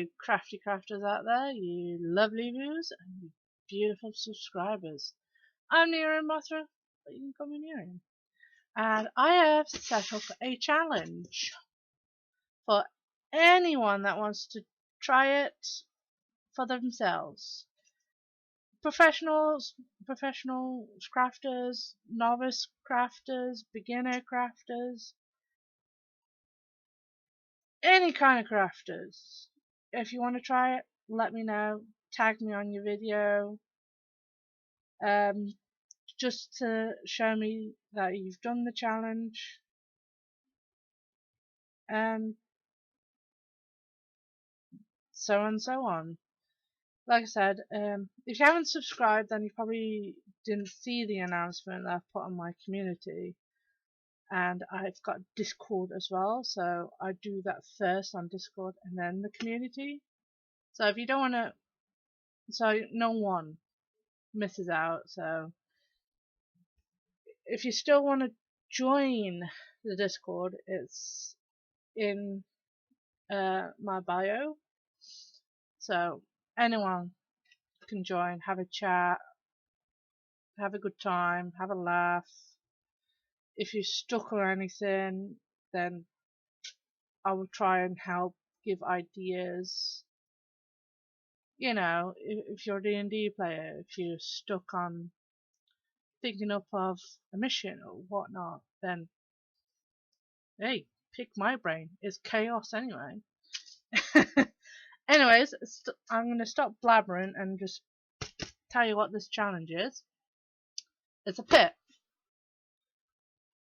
you crafty crafters out there, you lovely viewers, and you beautiful subscribers. I'm Nerium Mothra, but you can call me Nerium. And I have set up a challenge for anyone that wants to try it for themselves. Professionals, professional crafters, novice crafters, beginner crafters, any kind of crafters. If you want to try it, let me know. Tag me on your video. Just to show me that you've done the challenge. And so on. Like I said, if you haven't subscribed, then you probably didn't see the announcement that I've put on my community. And I've got Discord as well, so I do that first on Discord and then the community. So if you don't want to, so no one misses out. So if you still want to join the Discord, it's in my bio. So anyone can join, have a chat, have a good time, have a laugh. If you're stuck or anything, then I will try and help, give ideas. You know, if you're a D&D player, if you're stuck on thinking up of a mission or whatnot, then hey, pick my brain. It's chaos anyway. Anyways, I'm going to stop blabbering and just tell you what this challenge is. It's a pit.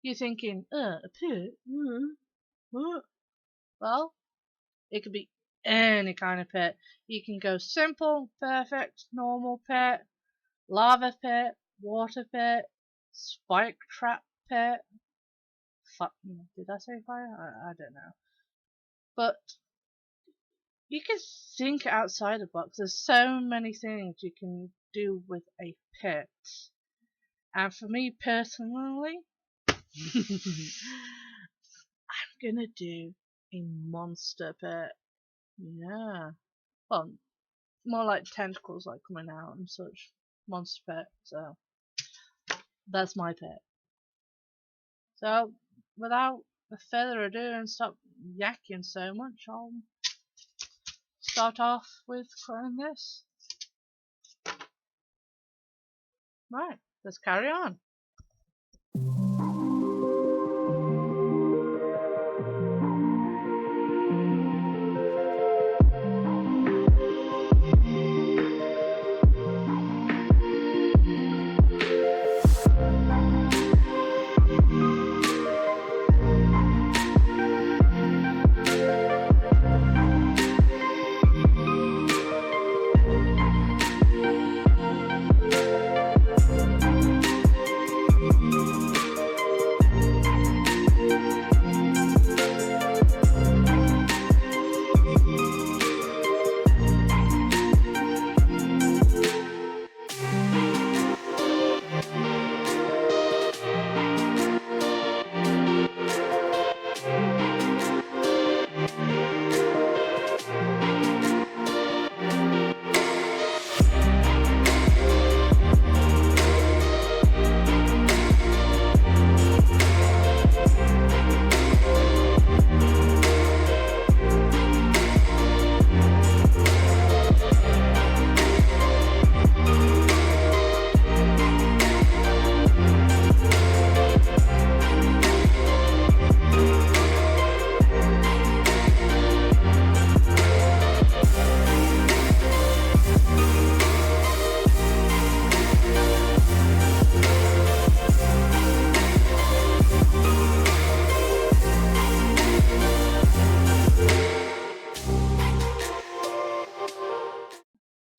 You're thinking, a pit? What? Well, it could be any kind of pit. You can go simple, perfect, normal pit, lava pit, water pit, spike trap pit. Did I say fire? I don't know. But you can think outside the box. There's so many things you can do with a pit. And for me personally, I'm gonna do a monster pit. Yeah. Well, more like tentacles like coming out and such. Monster pit. So that's my pit. So without further ado and stop yakking so much, I'll start off with cutting this. Right, let's carry on.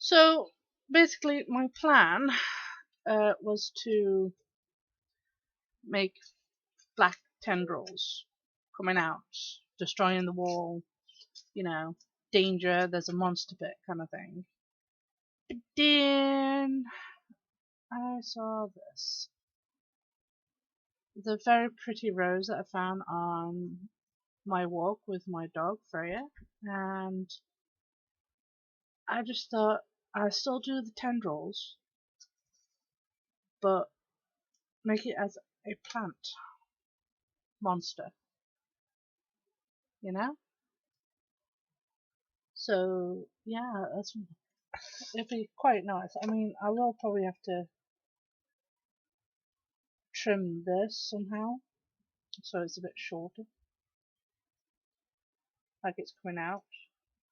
So basically my plan was to make black tendrils coming out, destroying the wall, you know, danger, there's a monster pit kind of thing. But then I saw this. The very pretty rose that I found on my walk with my dog, Freya, and I just thought I still do the tendrils, but make it as a plant monster, you know? So yeah, it'd be quite nice. I mean, I will probably have to trim this somehow, so it's a bit shorter, like it's coming out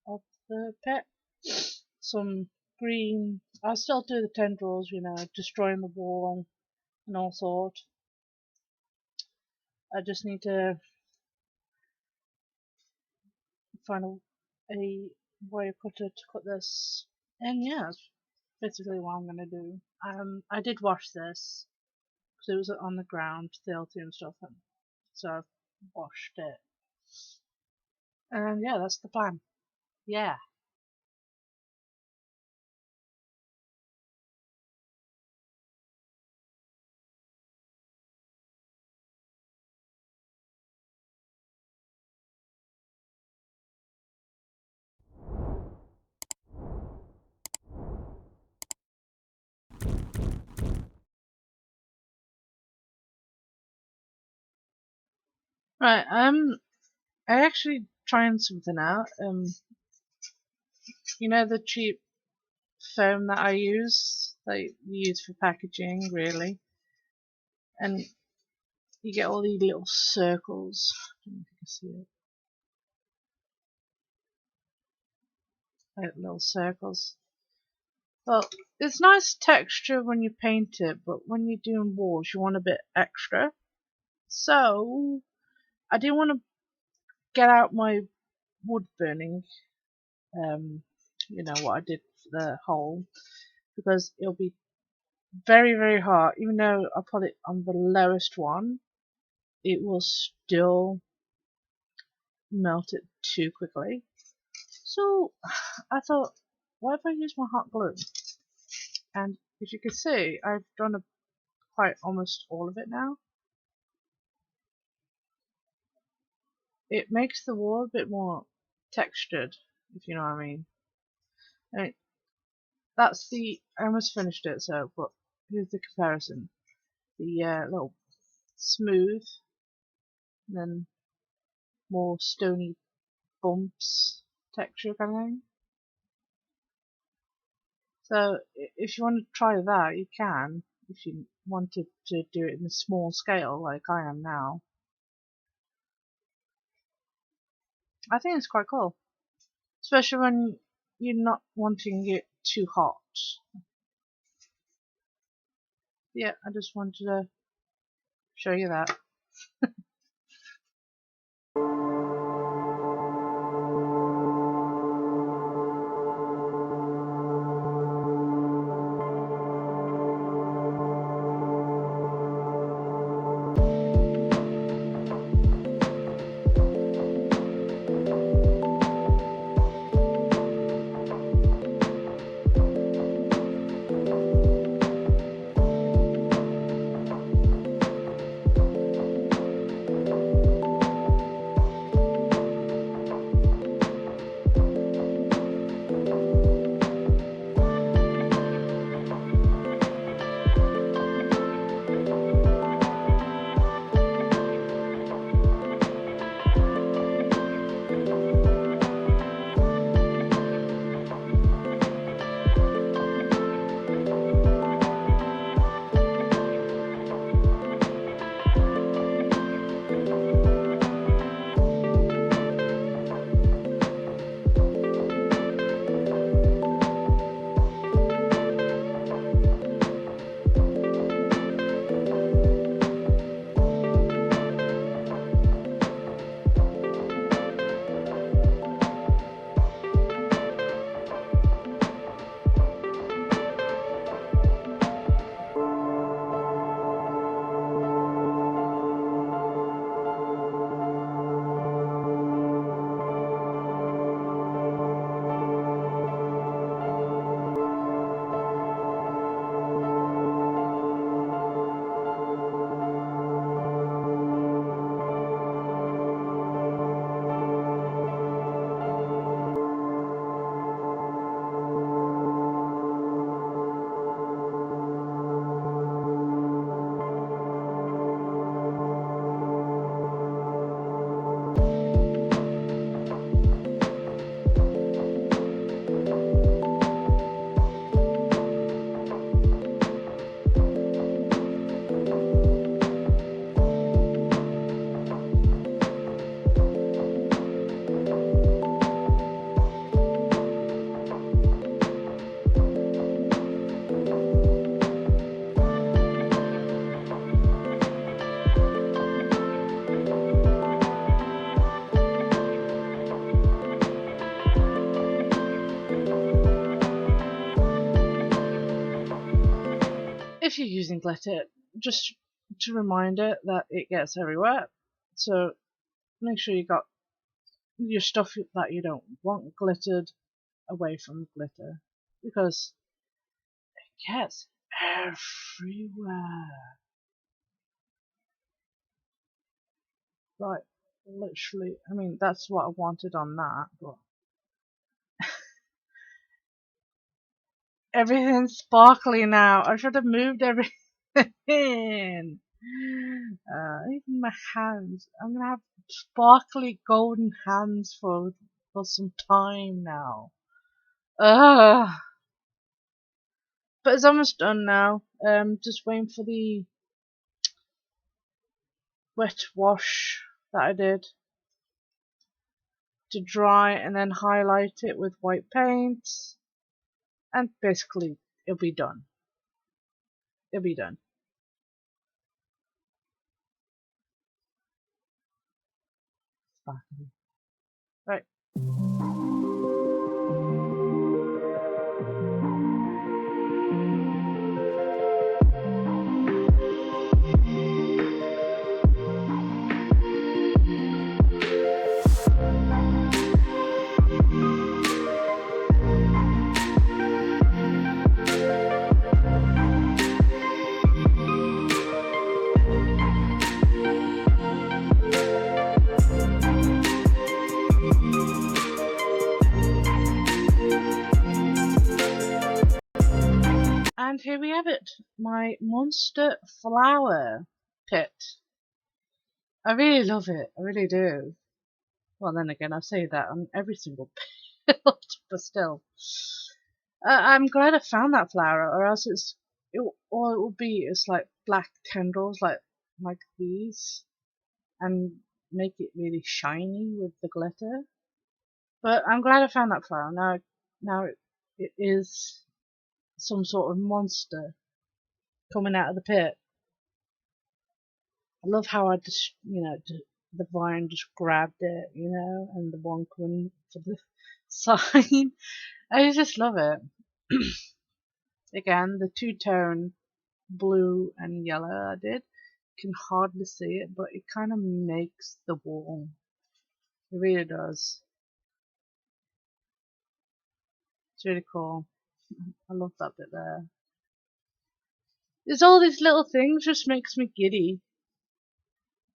of the pit. Some green. I'll still do the tendrils, you know, destroying the wall and all sort. I just need to find a wire cutter to cut this. And yeah, that's basically what I'm gonna do. I did wash this because it was on the ground, filthy and stuff, and so I've washed it. And yeah, that's the plan. Yeah. Right. I actually trying something out. You know the cheap foam that I use, that you use for packaging, really, and you get all these little circles. I don't know if you can see it. Like little circles. Well, it's nice texture when you paint it, but when you're doing walls, you want a bit extra. So I didn't want to get out my wood burning. You know what I did for the hole, because it'll be very, very hard. Even though I put it on the lowest one, it will still melt it too quickly. So I thought, what if I use my hot glue? And as you can see, I've done quite almost all of it now. It makes the wall a bit more textured, if you know what I mean. And I almost finished it, so, but here's the comparison. The little smooth, and then more stony bumps texture kind of thing. So if you want to try that, you can. If you wanted to do it in a small scale, like I am now, I think it's quite cool, especially when you're not wanting it too hot. Yeah, I just wanted to show you that. using glitter, just to remind it that it gets everywhere. So make sure you got your stuff that you don't want glittered away from the glitter, because it gets everywhere. Like, literally, I mean, that's what I wanted on that, but everything's sparkly now. I should have moved everything. Even my hands. I'm gonna have sparkly golden hands for some time now. Ugh. But it's almost done now. Just waiting for the wet wash that I did to dry, and then highlight it with white paint, and basically it'll be done. It'll be done. Sparkly. Right. And here we have it, my monster flower pit. I really love it, I really do. Well, then again, I say that on every single build, but still. I'm glad I found that flower, or else all it will be is like black tendrils like these, and make it really shiny with the glitter. But I'm glad I found that flower. Now it is some sort of monster coming out of the pit. I love how I just, the vine just grabbed it, and the one coming for the sign. I just love it. Again, the two-tone blue and yellow I did. You can hardly see it, but it kind of makes the wall. It really does. It's really cool. I love that bit there. There's all these little things, just makes me giddy.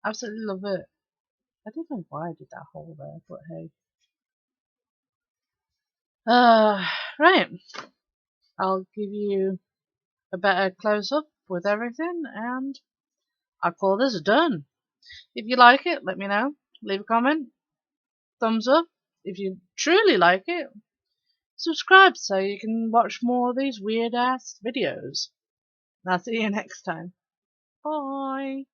Absolutely love it. I don't know why I did that hole there, but hey. Right. I'll give you a better close-up with everything, and I'll call this done. If you like it, let me know. Leave a comment. Thumbs up if you truly like it. Subscribe so you can watch more of these weird-ass videos. And I'll see you next time. Bye.